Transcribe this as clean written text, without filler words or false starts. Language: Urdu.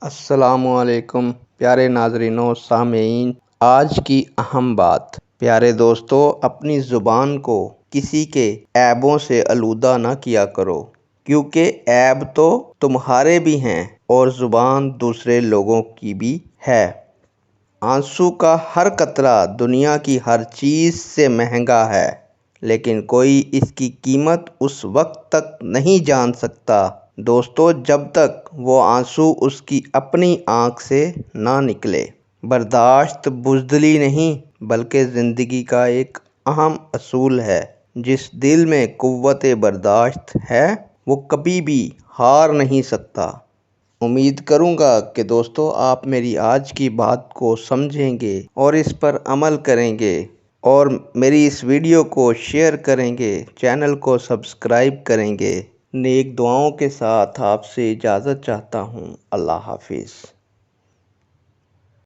السلام علیکم پیارے ناظرین و سامعین، آج کی اہم بات۔ پیارے دوستو، اپنی زبان کو کسی کے عیبوں سے آلودہ نہ کیا کرو، کیونکہ عیب تو تمہارے بھی ہیں اور زبان دوسرے لوگوں کی بھی ہے۔ آنسو کا ہر قطرہ دنیا کی ہر چیز سے مہنگا ہے، لیکن کوئی اس کی قیمت اس وقت تک نہیں جان سکتا دوستو جب تک وہ آنسو اس کی اپنی آنکھ سے نہ نکلے۔ برداشت بزدلی نہیں بلکہ زندگی کا ایک اہم اصول ہے۔ جس دل میں قوت برداشت ہے وہ کبھی بھی ہار نہیں سکتا۔ امید کروں گا کہ دوستو آپ میری آج کی بات کو سمجھیں گے اور اس پر عمل کریں گے اور میری اس ویڈیو کو شیئر کریں گے، چینل کو سبسکرائب کریں گے۔ نیک دعاؤں کے ساتھ آپ سے اجازت چاہتا ہوں۔ اللہ حافظ۔